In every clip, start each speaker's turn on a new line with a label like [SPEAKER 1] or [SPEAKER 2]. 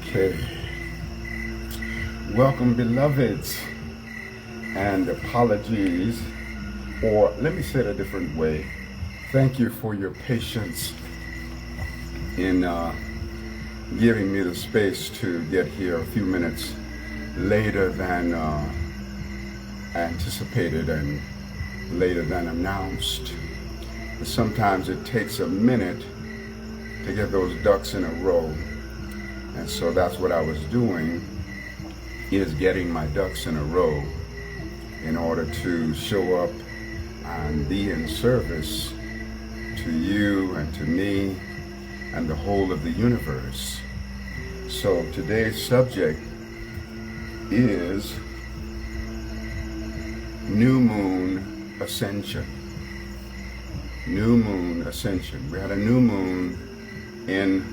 [SPEAKER 1] Okay. Welcome, beloveds, and apologies, or let me say it a different way. Thank you for your patience in giving me the space to get here a few minutes later than anticipated and later than announced. But sometimes it takes a minute to get those ducks in a row. And so that's what I was doing, is getting my ducks in a row in order to show up and be in service to you and to me and the whole of the universe. So today's subject is New Moon Ascension. New Moon Ascension. We had a new moon in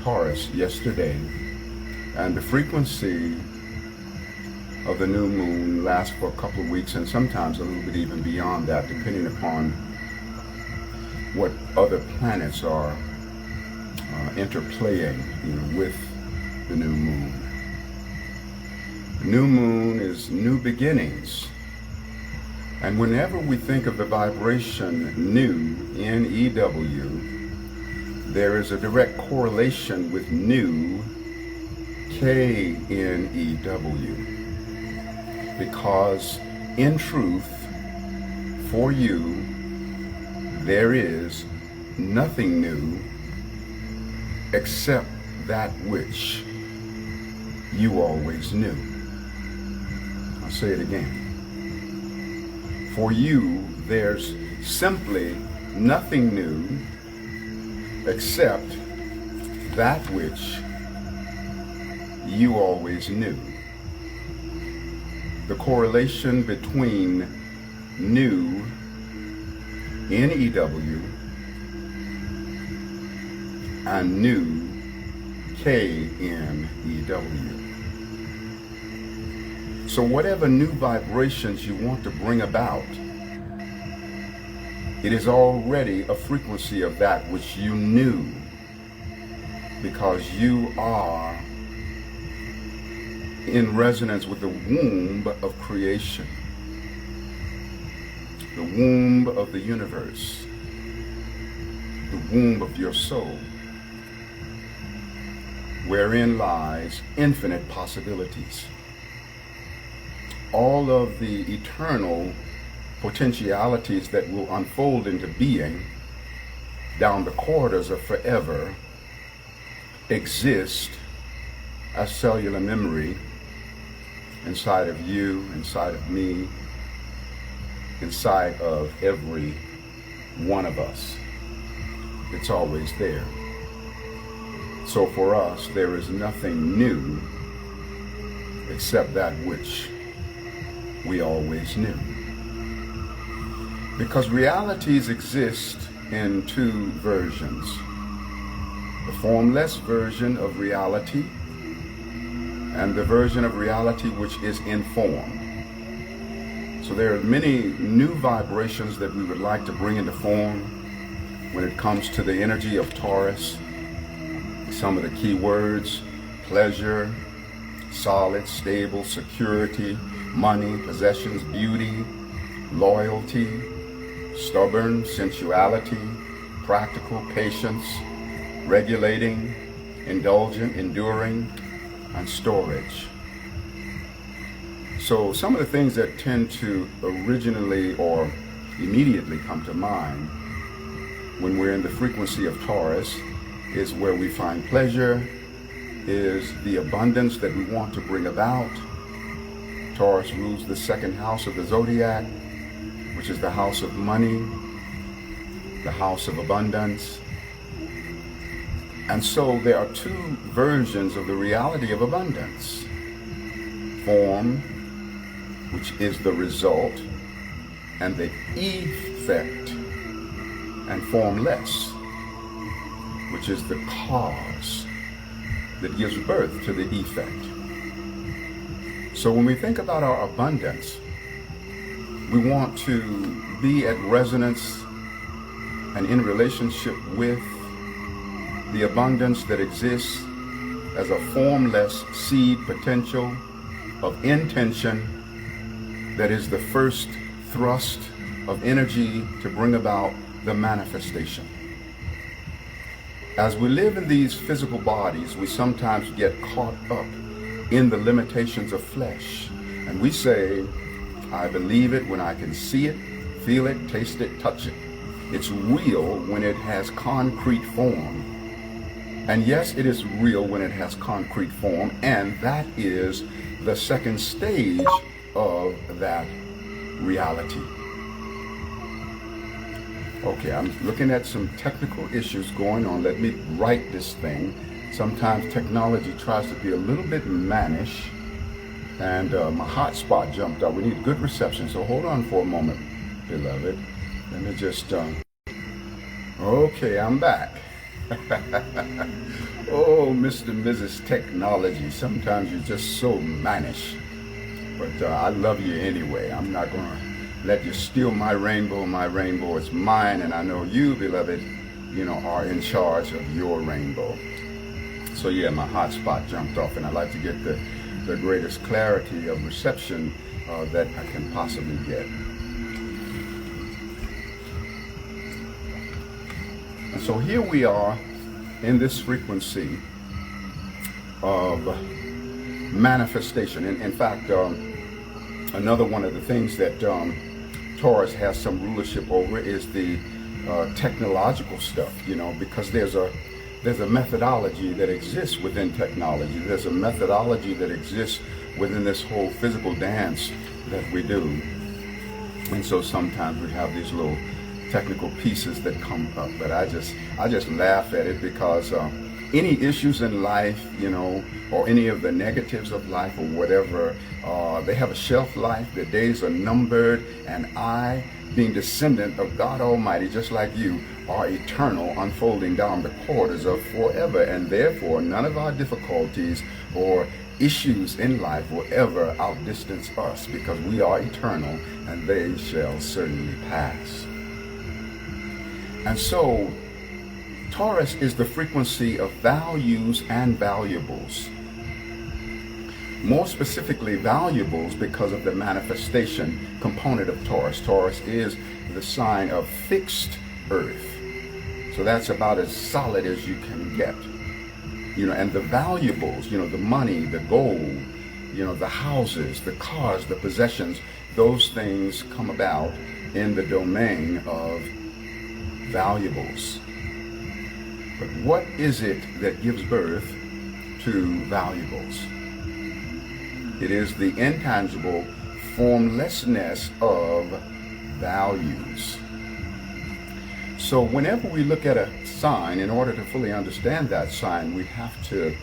[SPEAKER 1] Taurus yesterday, and the frequency of the new moon lasts for a couple of weeks and sometimes a little bit even beyond that, depending upon what other planets are interplaying, with the new moon. The new moon is new beginnings, and whenever we think of the vibration new, N-E-W, there is a direct correlation with new, K-N-E-W, because in truth, for you, there is nothing new except that which you always knew. I'll say it again. For you, there's simply nothing new except that which you always knew. The correlation between new, N-E-W, and new, K-N-E-W. So whatever new vibrations you want to bring about, it is already a frequency of that which you knew, because you are in resonance with the womb of creation, the womb of the universe, the womb of your soul, wherein lies infinite possibilities. All of the eternal potentialities that will unfold into being down the corridors of forever exist as cellular memory inside of you, inside of me, inside of every one of us. It's always there. So for us, there is nothing new except that which we always knew. Because realities exist in two versions. The formless version of reality and the version of reality which is in form. So there are many new vibrations that we would like to bring into form when it comes to the energy of Taurus. Some of the key words: pleasure, solid, stable, security, money, possessions, beauty, loyalty, stubborn, sensuality, practical, patience, regulating, indulgent, enduring, and storage. So some of the things that tend to originally or immediately come to mind when we're in the frequency of Taurus is where we find pleasure, is the abundance that we want to bring about. Taurus rules the second house of the zodiac, which is the house of money, the house of abundance. And so there are two versions of the reality of abundance. Form, which is the result, and the effect, and formless, which is the cause that gives birth to the effect. So when we think about our abundance, we want to be at resonance and in relationship with the abundance that exists as a formless seed potential of intention that is the first thrust of energy to bring about the manifestation. As we live in these physical bodies, we sometimes get caught up in the limitations of flesh. And we say, I believe it when I can see it, feel it, taste it, touch it. It's real when it has concrete form. And yes, it is real when it has concrete form, and that is the second stage of that reality. Okay, I'm looking at some technical issues going on. Let me write this thing. Sometimes technology tries to be a little bit mannish, and my hotspot jumped up. We need good reception, so hold on for a moment, beloved. Let me just, okay, I'm back. Oh, Mr. and Mrs. Technology, sometimes you're just so mannish. But I love you anyway. I'm not going to let you steal my rainbow. My rainbow is mine, and I know you, beloved, are in charge of your rainbow. So yeah, my hotspot jumped off, and I'd like to get the greatest clarity of reception that I can possibly get. And so here we are in this frequency of manifestation. In fact, another one of the things that Taurus has some rulership over is the technological stuff, because there's a methodology that exists within technology. There's a methodology that exists within this whole physical dance that we do. And so sometimes we have these little technical pieces that come up, but I just laugh at it because any issues in life, or any of the negatives of life or whatever, they have a shelf life. Their days are numbered, and I, being descendant of God Almighty, just like you, are eternal, unfolding down the corridors of forever, and therefore none of our difficulties or issues in life will ever outdistance us, because we are eternal and they shall certainly pass. And so Taurus is the frequency of values and valuables. More specifically, valuables because of the manifestation component of Taurus. Taurus is the sign of fixed earth. So that's about as solid as you can get. And the valuables, the money, the gold, the houses, the cars, the possessions, those things come about in the domain of valuables. But what is it that gives birth to valuables? It is the intangible formlessness of values. So whenever we look at a sign, in order to fully understand that sign, we have to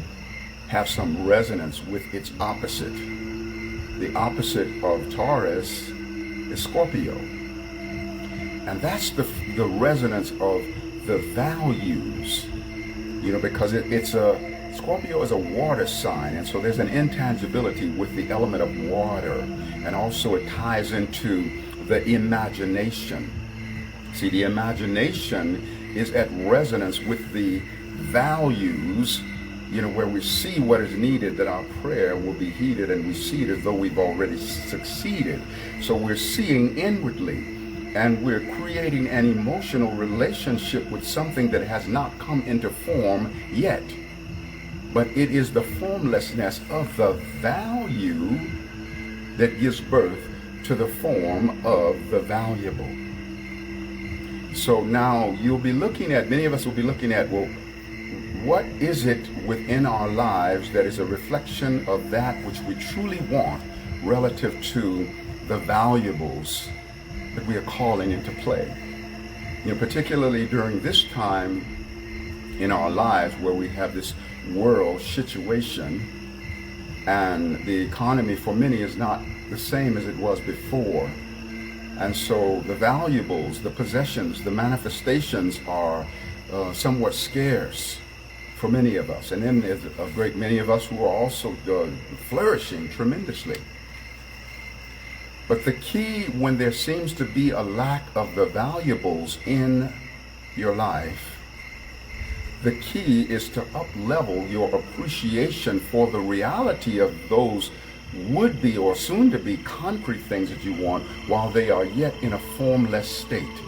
[SPEAKER 1] have some resonance with its opposite. The opposite of Taurus is Scorpio. And that's the resonance of the values, because Scorpio is a water sign, and so there's an intangibility with the element of water, and also it ties into the imagination. See, the imagination is at resonance with the values, where we see what is needed, that our prayer will be heeded, and we see it as though we've already succeeded. So we're seeing inwardly, and we're creating an emotional relationship with something that has not come into form yet. But it is the formlessness of the value that gives birth to the form of the valuable. So now many of us will be looking at, well, what is it within our lives that is a reflection of that which we truly want relative to the valuables that we are calling into play? Particularly during this time in our lives where we have this world situation, and the economy for many is not the same as it was before. And so the valuables, the possessions, the manifestations are somewhat scarce for many of us. And then there's a great many of us who are also flourishing tremendously. But the key, when there seems to be a lack of the valuables in your life, The key is to up-level your appreciation for the reality of those would-be or soon-to-be concrete things that you want while they are yet in a formless state,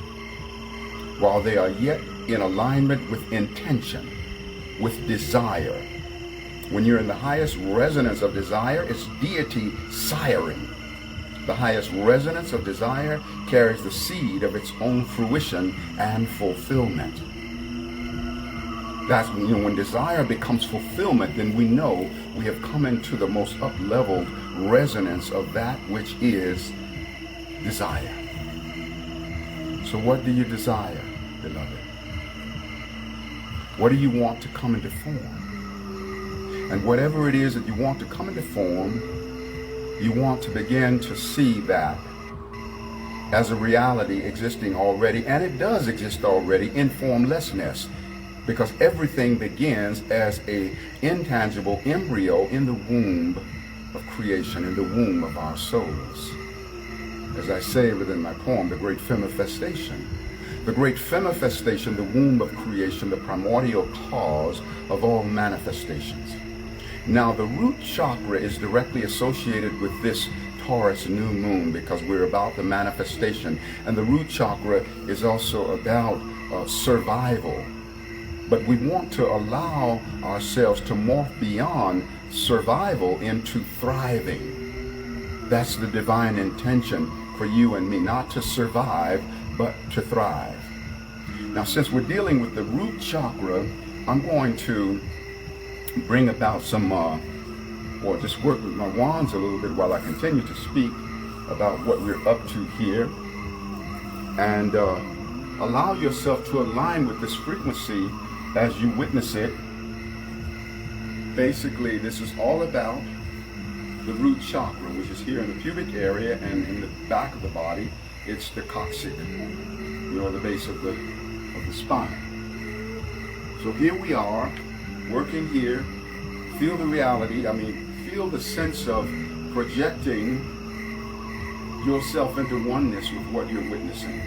[SPEAKER 1] while they are yet in alignment with intention, with desire. When you're in the highest resonance of desire, it's deity siring. The highest resonance of desire carries the seed of its own fruition and fulfillment. That's when desire becomes fulfillment, then we know we have come into the most up-leveled resonance of that which is desire. So what do you desire, beloved? What do you want to come into form? And whatever it is that you want to come into form, you want to begin to see that as a reality existing already, and it does exist already in formlessness, because everything begins as an intangible embryo in the womb of creation, in the womb of our souls. As I say within my poem, the great femifestation. The great femifestation, the womb of creation, the primordial cause of all manifestations. Now, the root chakra is directly associated with this Taurus new moon because we're about the manifestation. And the root chakra is also about survival. But we want to allow ourselves to morph beyond survival into thriving. That's the divine intention for you and me, not to survive, but to thrive. Now, since we're dealing with the root chakra, I'm going to bring about some, or just work with my wands a little bit while I continue to speak about what we're up to here. And allow yourself to align with this frequency as you witness it. Basically, this is all about the root chakra, which is here in the pubic area and in the back of the body. It's the coccyx, the base of the spine. So here we are, working here. Feel the reality, feel the sense of projecting yourself into oneness with what you're witnessing.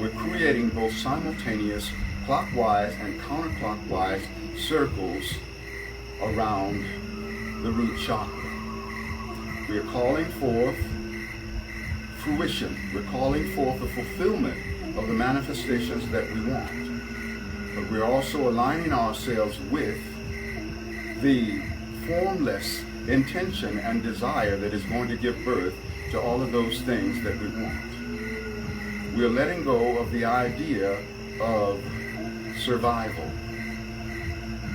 [SPEAKER 1] We're creating both simultaneous clockwise and counterclockwise circles around the root chakra. We are calling forth fruition. We're calling forth the fulfillment of the manifestations that we want. But we're also aligning ourselves with the formless intention and desire that is going to give birth to all of those things that we want. We're letting go of the idea of survival.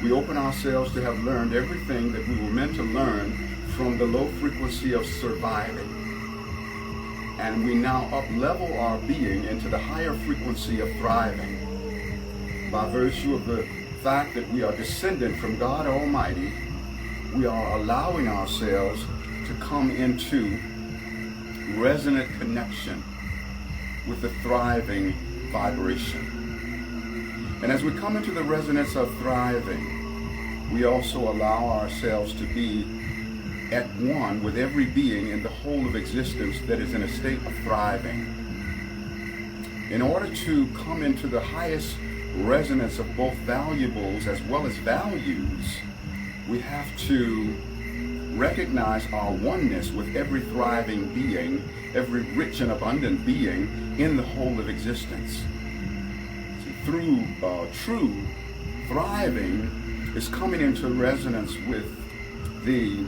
[SPEAKER 1] We open ourselves to have learned everything that we were meant to learn from the low frequency of surviving. And we now up-level our being into the higher frequency of thriving. By virtue of the fact that we are descended from God Almighty, we are allowing ourselves to come into resonant connection with the thriving vibration. And as we come into the resonance of thriving, we also allow ourselves to be at one with every being in the whole of existence that is in a state of thriving. In order to come into the highest resonance of both valuables as well as values, we have to recognize our oneness with every thriving being, every rich and abundant being in the whole of existence. See, through true thriving is coming into resonance with the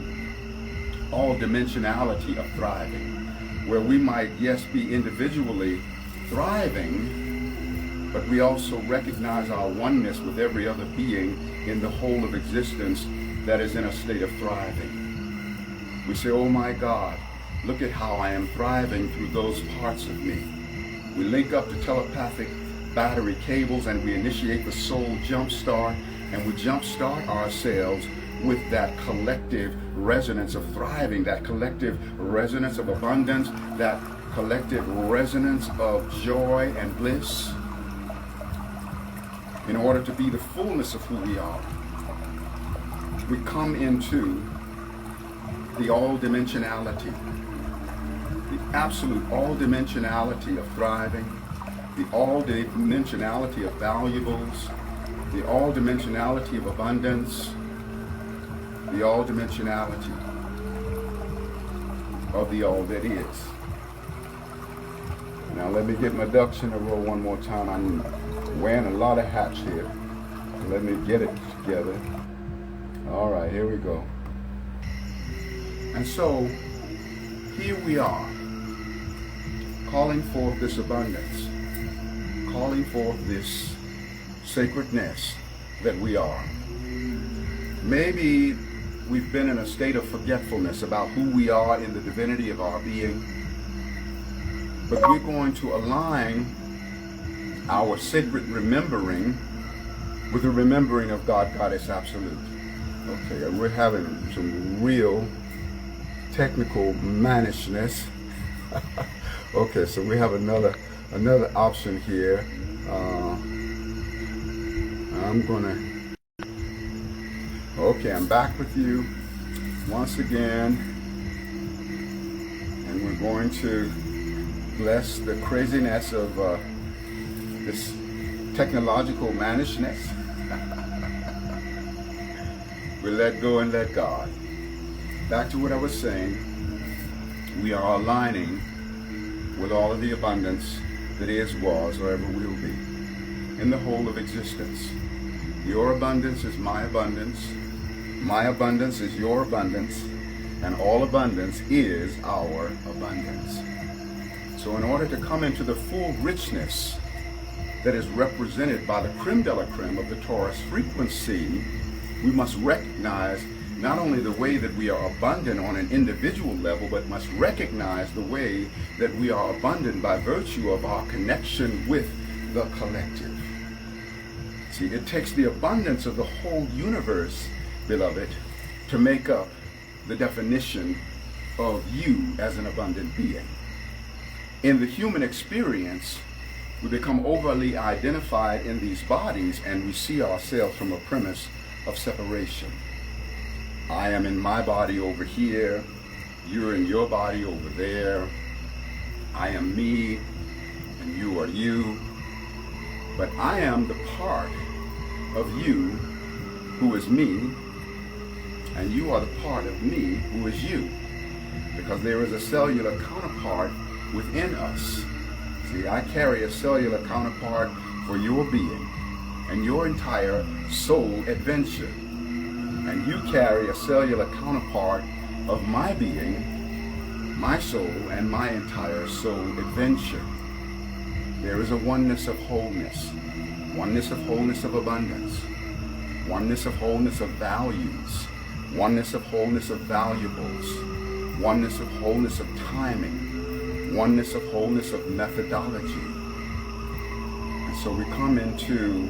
[SPEAKER 1] all-dimensionality of thriving, where we might, yes, be individually thriving, but we also recognize our oneness with every other being in the whole of existence that is in a state of thriving. We say, oh my God, look at how I am thriving through those parts of me. We link up to telepathic battery cables and we initiate the soul jumpstart, and we jumpstart ourselves with that collective resonance of thriving, that collective resonance of abundance, that collective resonance of joy and bliss, in order to be the fullness of who we are. We come into the all-dimensionality, the absolute all-dimensionality of thriving, the all-dimensionality of valuables, the all-dimensionality of abundance, the all-dimensionality of the all that is. Now let me get my ducks in a row one more time. I'm wearing a lot of hats here. Let me get it together. All right, here we go. And so, here we are, calling forth this abundance, calling forth this sacredness that we are. Maybe we've been in a state of forgetfulness about who we are in the divinity of our being, but we're going to align our sacred remembering with the remembering of God, Goddess Absolute. Okay, we're having some real technical mannishness. Okay, so we have another option here. Okay, I'm back with you once again, and we're going to bless the craziness of this technological mannishness. We let go and let God. Back to what I was saying, we are aligning with all of the abundance that is, was, or ever will be in the whole of existence. Your abundance is my abundance is your abundance, and all abundance is our abundance. So in order to come into the full richness that is represented by the creme de la creme of the Taurus frequency, we must recognize not only the way that we are abundant on an individual level, but must recognize the way that we are abundant by virtue of our connection with the collective. See, it takes the abundance of the whole universe, beloved, to make up the definition of you as an abundant being. In the human experience, we become overly identified in these bodies, and we see ourselves from a premise of separation. I am in my body over here, you're in your body over there, I am me, and you are you, but I am the part of you who is me, and you are the part of me who is you, because there is a cellular counterpart within us. See, I carry a cellular counterpart for your being and your entire soul adventure. And you carry a cellular counterpart of my being, my soul, and my entire soul adventure. There is a oneness of wholeness of abundance, oneness of wholeness of values, oneness of wholeness of valuables, oneness of wholeness of timing, oneness of wholeness of methodology. And so we come into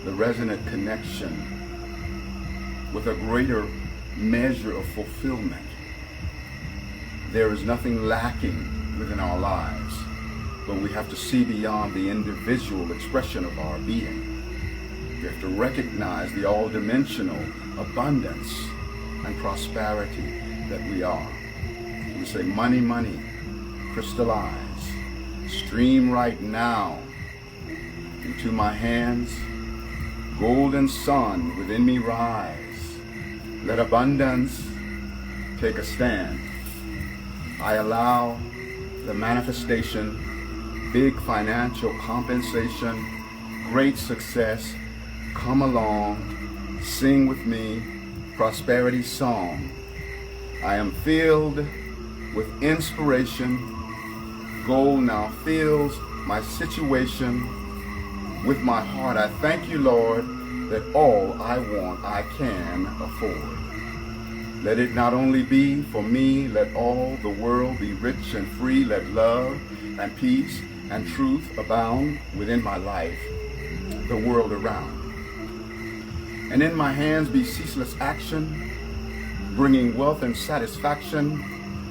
[SPEAKER 1] the resonant connection with a greater measure of fulfillment. There is nothing lacking within our lives, but we have to see beyond the individual expression of our being. We have to recognize the all-dimensional abundance and prosperity that we are. We say, money, money, crystallize, stream right now into my hands, golden sun within me rise. Let abundance take a stand. I allow the manifestation, big financial compensation, great success, come along, sing with me, prosperity song. I am filled with inspiration. Gold now fills my situation. With my heart, I thank you, Lord, that all I want, I can afford. Let it not only be for me, let all the world be rich and free. Let love and peace and truth abound within my life, the world around. And in my hands be ceaseless action, bringing wealth and satisfaction.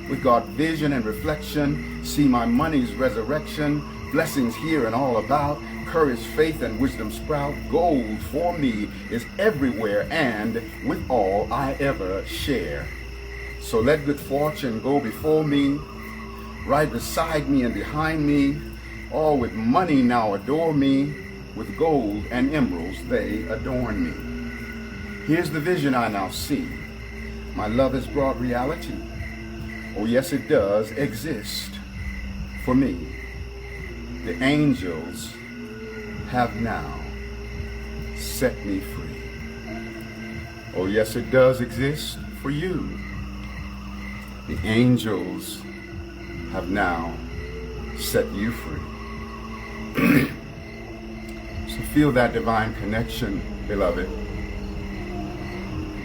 [SPEAKER 1] With God vision and reflection, see my money's resurrection, blessings here and all about, courage, faith, and wisdom sprout. Gold for me is everywhere and with all I ever share. So let good fortune go before me, right beside me and behind me. All with money now adore me. with gold and emeralds they adorn me. Here's the vision I now see. My love has brought reality. Oh yes, it does exist for me. The angels have now set me free. Oh yes, it does exist for you. The angels have now set you free. So feel that divine connection, beloved,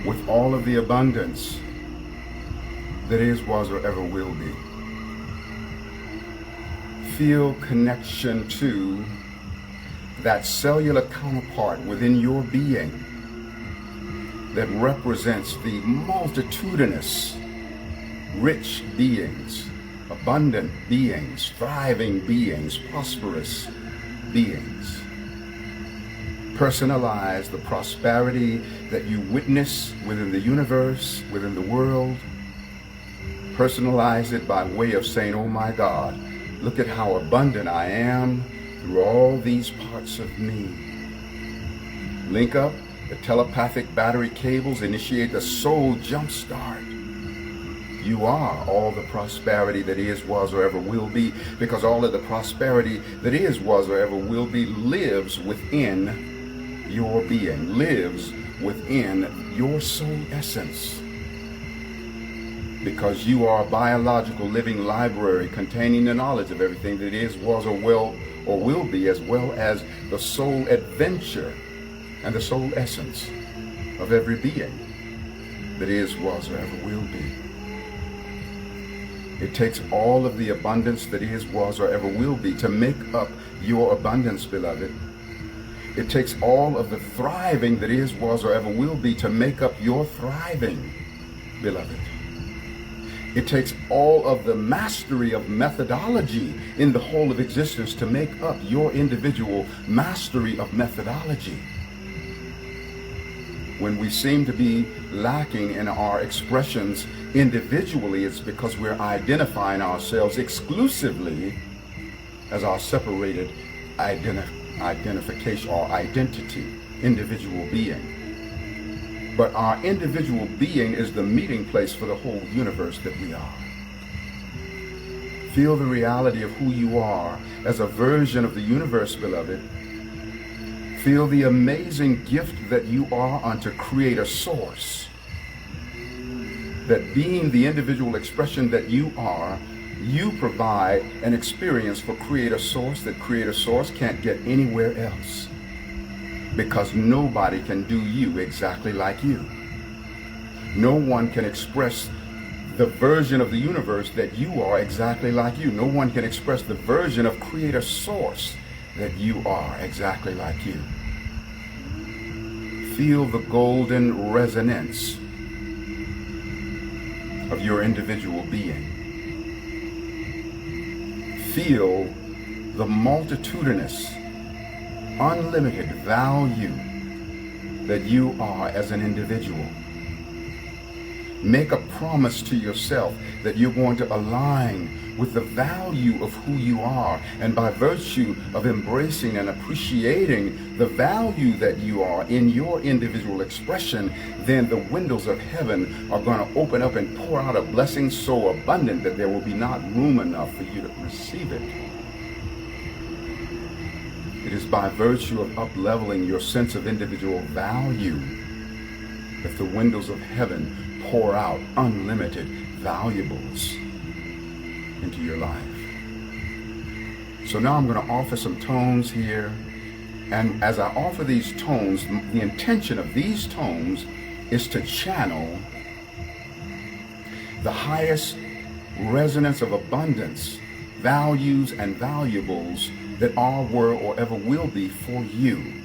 [SPEAKER 1] with all of the abundance that is, was, or ever will be. Feel connection to that cellular counterpart within your being that represents the multitudinous, rich beings, abundant beings, thriving beings, prosperous beings. Personalize the prosperity that you witness within the universe, within the world. Personalize it by way of saying, oh my God, look at how abundant I am through all these parts of me. Link up the telepathic battery cables, initiate the soul jumpstart. You are all the prosperity that is, was, or ever will be, because all of the prosperity that is, was, or ever will be lives within your being, lives within your soul essence. Because you are a biological living library containing the knowledge of everything that is, was, or will be, as well as the soul adventure and the soul essence of every being that is, was, or ever will be. It takes all of the abundance that is, was, or ever will be to make up your abundance, beloved. It takes all of the thriving that is, was, or ever will be to make up your thriving, beloved. It takes all of the mastery of methodology in the whole of existence to make up your individual mastery of methodology. When we seem to be lacking in our expressions individually, it's because we're identifying ourselves exclusively as our separated identification or identity, individual being. But our individual being is the meeting place for the whole universe that we are. Feel the reality of who you are as a version of the universe, beloved. Feel the amazing gift that you are unto Creator Source. That being the individual expression that you are, you provide an experience for Creator Source that Creator Source can't get anywhere else. Because nobody can do you exactly like you. No one can express the version of the universe that you are exactly like you. No one can express the version of Creator Source that you are exactly like you. Feel the golden resonance of your individual being. Feel the multitudinous, unlimited value that you are as an individual. Make a promise to yourself that you're going to align with the value of who you are, and by virtue of embracing and appreciating the value that you are in your individual expression, then the windows of heaven are going to open up and pour out a blessing so abundant that there will be not room enough for you to receive it. It is by virtue of up-leveling your sense of individual value that the windows of heaven pour out unlimited valuables into your life. So now I'm going to offer some tones here, and as I offer these tones, the intention of these tones is to channel the highest resonance of abundance, values, and valuables that are, were, or ever will be for you.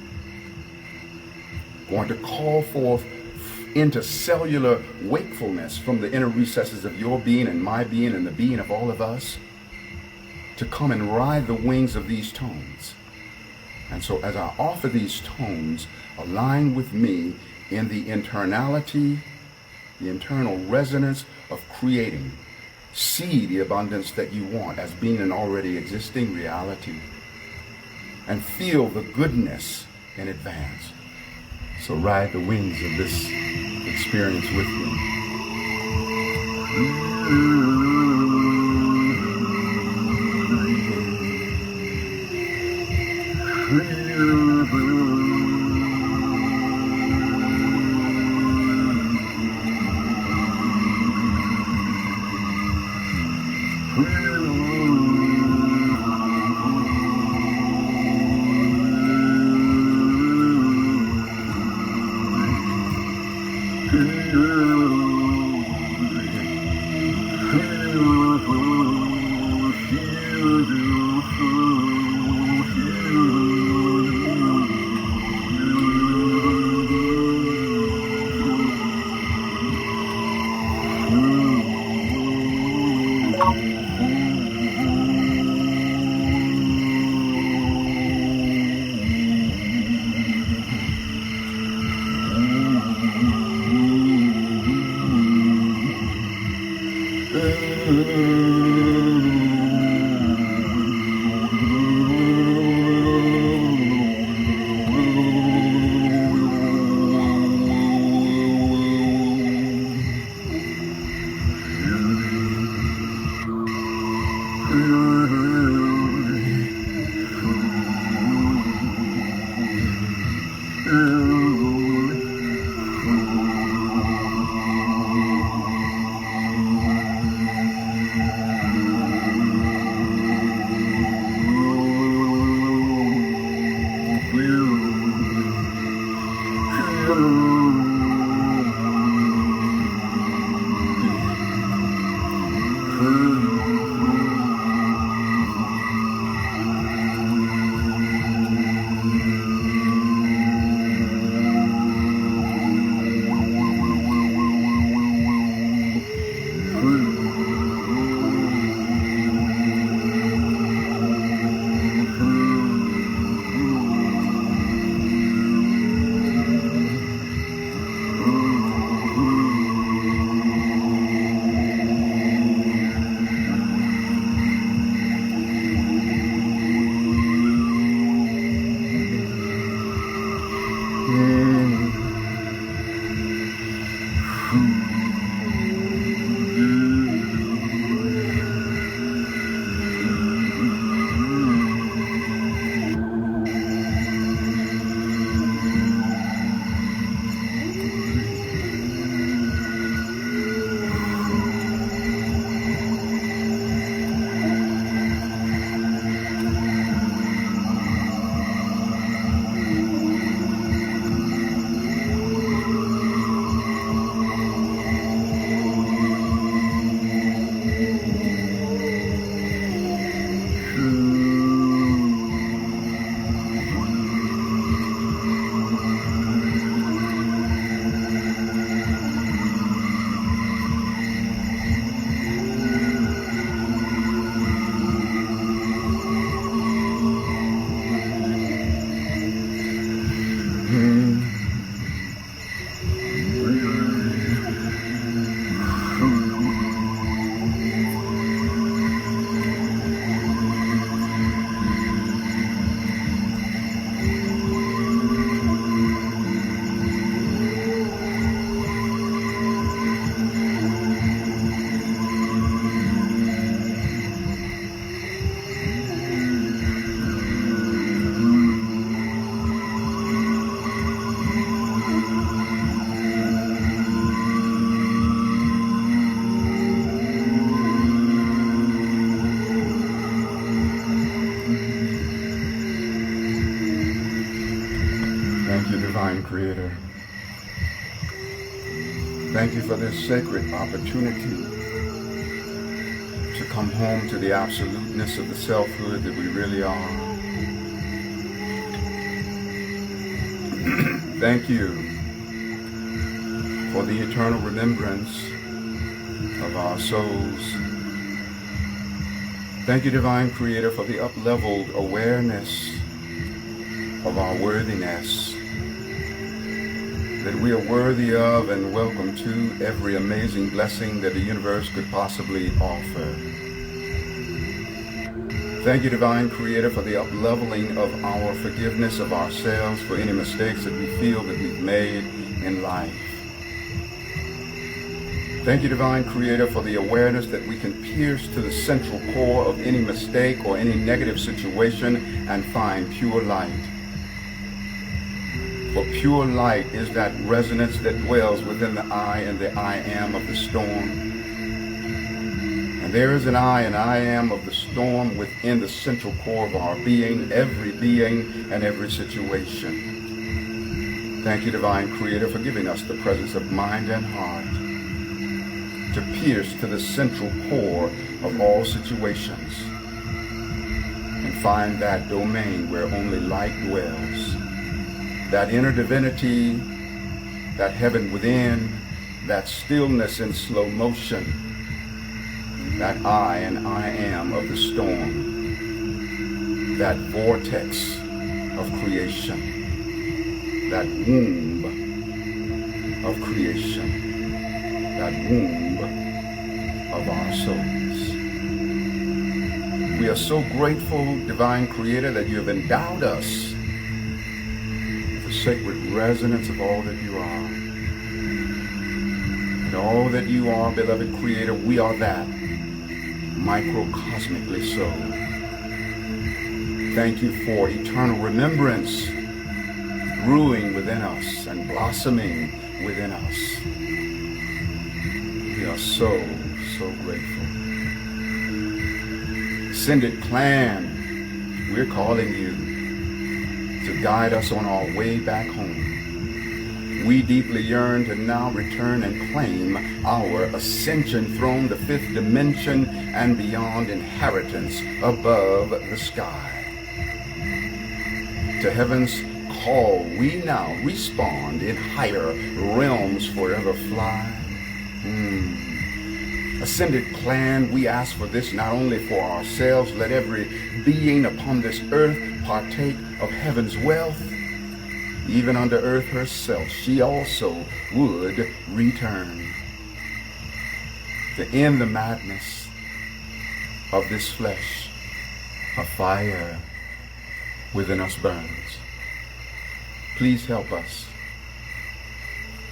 [SPEAKER 1] Going to call forth into cellular wakefulness from the inner recesses of your being and my being and the being of all of us to come and ride the wings of these tones. And so as I offer these tones, align with me in the internality, the internal resonance of creating. See the abundance that you want as being an already existing reality. and feel the goodness in advance. So ride the wings of this experience with me. Divine Creator. Thank you for this sacred opportunity to come home to the absoluteness of the selfhood that we really are. Thank you for the eternal remembrance of our souls. Thank you, Divine Creator, for the up-leveled awareness of our worthiness, that we are worthy of and welcome to every amazing blessing that the universe could possibly offer. Thank you, Divine Creator, for the up-leveling of our forgiveness of ourselves for any mistakes that we feel that we've made in life. Thank you, Divine Creator, for the awareness that we can pierce to the central core of any mistake or any negative situation and find pure light. For pure light is that resonance that dwells within the I and the I am of the storm. And there is an I and I am of the storm within the central core of our being and every situation. Thank you, Divine Creator, for giving us the presence of mind and heart to pierce to the central core of all situations and find that domain where only light dwells, that inner divinity, that heaven within, that stillness in slow motion, that I and I am of the storm, that vortex of creation, that womb of creation, that womb of our souls. We are so grateful, Divine Creator, that you have endowed us with the sacred resonance of all that you are. And all that you are, beloved Creator, we are that, microcosmically so. Thank you for eternal remembrance brewing within us and blossoming within us. We are so grateful. Ascended Clan, we're calling you to guide us on our way back home. We deeply yearn to now return and claim our ascension throne, the fifth dimension and beyond inheritance above the sky. To heaven's call, we now respond in higher realms forever fly. Ascended Clan, we ask for this not only for ourselves. Let every being upon this earth partake of heaven's wealth. Even unto earth herself, she also would return to end the madness of this flesh. A fire within us burns. Please help us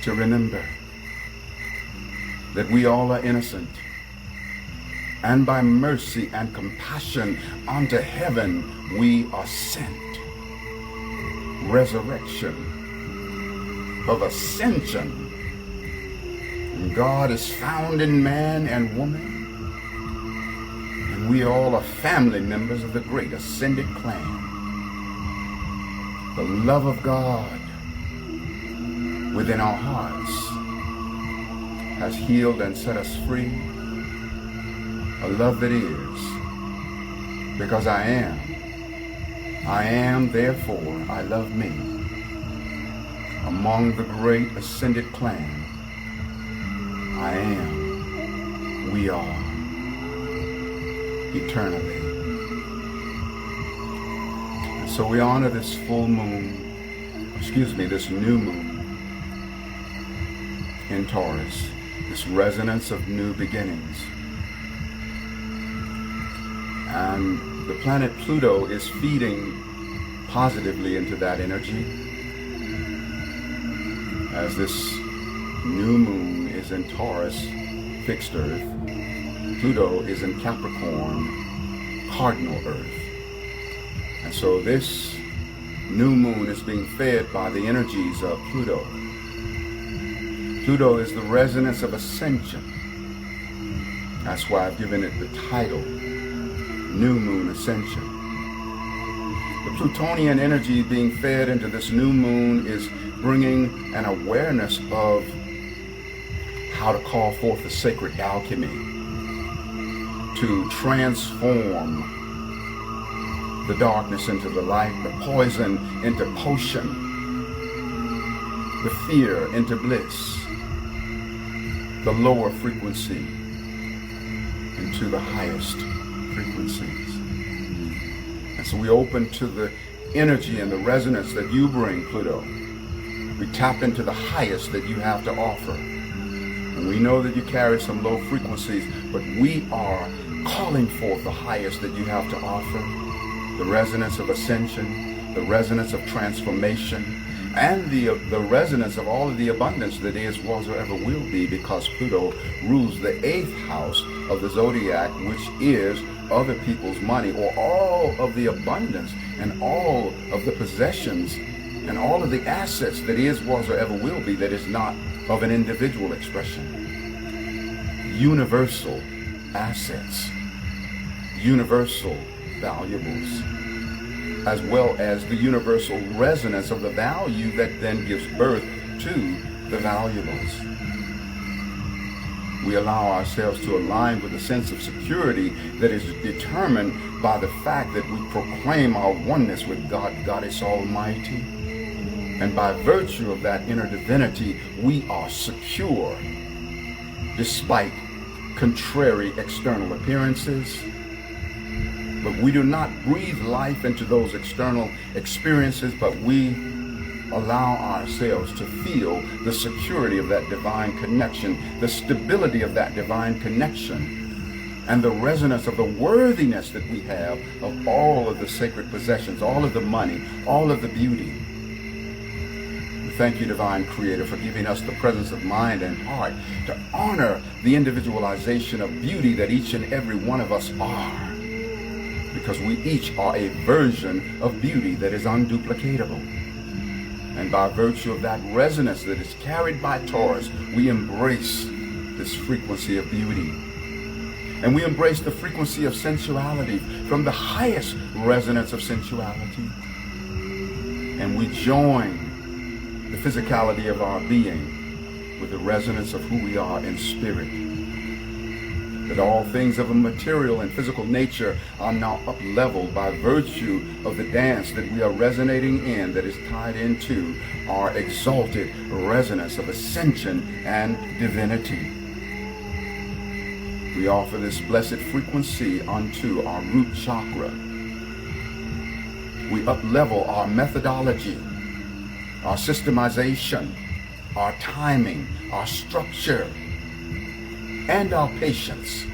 [SPEAKER 1] to remember that we all are innocent, and by mercy and compassion unto heaven we are sent. Resurrection of ascension. And God is found in man and woman, and we all are family members of the great ascended clan. The love of God within our hearts has healed and set us free. A love that is, because I am, therefore I love me. Among the great ascended clan, I am, we are, eternally. And so we honor this full moon, this new moon in Taurus, this resonance of new beginnings. And the planet Pluto is feeding positively into that energy. As this new moon is in Taurus, fixed Earth, Pluto is in Capricorn, cardinal Earth. And so this new moon is being fed by the energies of Pluto. Pluto is the resonance of ascension. That's why I've given it the title, New Moon Ascension. The Plutonian energy being fed into this new moon is bringing an awareness of how to call forth the sacred alchemy to transform the darkness into the light, the poison into potion, the fear into bliss, the lower frequency into the highest frequencies. And so we open to the energy and the resonance that you bring, Pluto. We tap into the highest that you have to offer. And we know that you carry some low frequencies, but we are calling forth the highest that you have to offer, the resonance of ascension, the resonance of transformation, and the resonance of all of the abundance that is, was, or ever will be, because Pluto rules the 8th house of the zodiac, which is other people's money, or all of the abundance and all of the possessions and all of the assets that is, was, or ever will be, that is not of an individual expression. Universal assets, universal valuables, as well as the universal resonance of the value that then gives birth to the valuables. We allow ourselves to align with a sense of security that is determined by the fact that we proclaim our oneness with God, Goddess Almighty. And by virtue of that inner divinity, we are secure despite contrary external appearances. But we do not breathe life into those external experiences, but we allow ourselves to feel the security of that divine connection, the stability of that divine connection, and the resonance of the worthiness that we have of all of the sacred possessions, all of the money, all of the beauty. We thank you, Divine Creator, for giving us the presence of mind and heart to honor the individualization of beauty that each and every one of us are. Because we each are a version of beauty that is unduplicatable. And by virtue of that resonance that is carried by Taurus, we embrace this frequency of beauty. And we embrace the frequency of sensuality from the highest resonance of sensuality. And we join the physicality of our being with the resonance of who we are in spirit. That all things of a material and physical nature are now up-leveled by virtue of the dance that we are resonating in, that is tied into our exalted resonance of ascension and divinity. We offer this blessed frequency unto our root chakra. We up-level our methodology, our systemization, our timing, our structure, and our patience.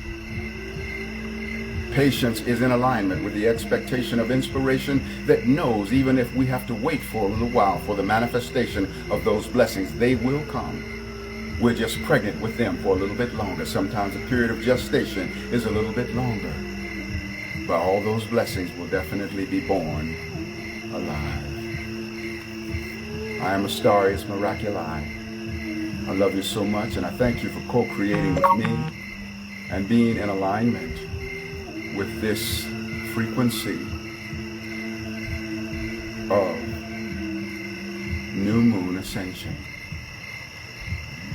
[SPEAKER 1] Patience is in alignment with the expectation of inspiration that knows even if we have to wait for a little while for the manifestation of those blessings, they will come. We're just pregnant with them for a little bit longer. Sometimes the period of gestation is a little bit longer. But all those blessings will definitely be born alive. I am Astarius Miraculii. I love you so much, and I thank you for co-creating with me and being in alignment with this frequency of New Moon Ascension.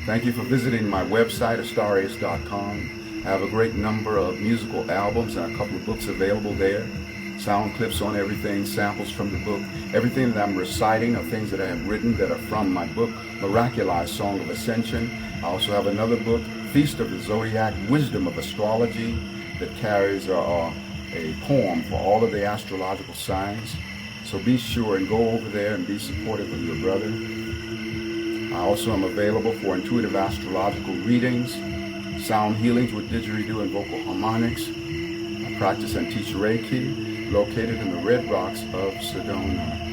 [SPEAKER 1] Thank you for visiting my website, Astarius.com. I have a great number of musical albums and a couple of books available there. Sound clips on everything, samples from the book. Everything that I'm reciting are things that I have written that are from my book, Miraculii, Song of Ascension. I also have another book, Feast of the Zodiac, Wisdom of Astrology, that carries a poem for all of the astrological signs. So be sure and go over there and be supportive of your brother. I also am available for intuitive astrological readings, sound healings with didgeridoo and vocal harmonics. I practice and teach Reiki, located in the Red Rocks of Sedona.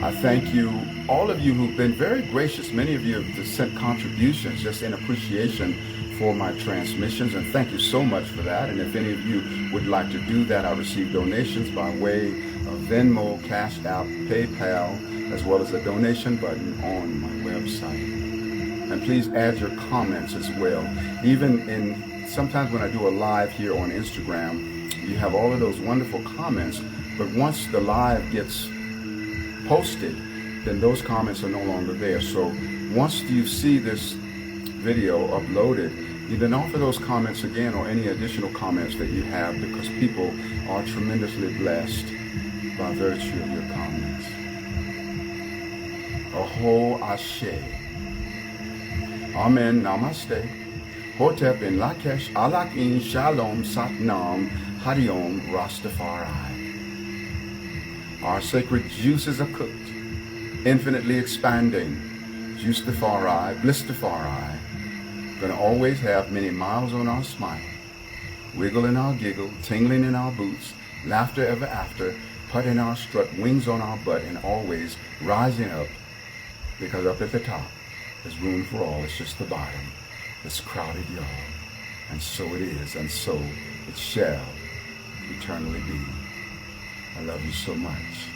[SPEAKER 1] I thank you, all of you who've been very gracious. Many of you have sent contributions just in appreciation for my transmissions, and thank you so much for that. And if any of you would like to do that, I receive donations by way of Venmo, Cash App, PayPal, as well as a donation button on my website. And please add your comments as well. Even in sometimes when I do a live here on Instagram, you have all of those wonderful comments, but once the live gets posted, then those comments are no longer there. So once you see this video uploaded, you then offer those comments again, or any additional comments that you have, because people are tremendously blessed by virtue of your comments. Aho Ashe. Amen. Namaste. Hotep in Lakesh, Alakin, Shalom, Satnam, Hariom, Rastafari. Our sacred juices are cooked, infinitely expanding. Juicefari, Blistafari. Gonna always have many miles on our smile, wiggle in our giggle, tingling in our boots, laughter ever after, putt in our strut, wings on our butt, and always rising up, because up at the top there's room for all. It's just the bottom that's crowded, y'all. And so it is, and so it shall eternally be. I love you so much.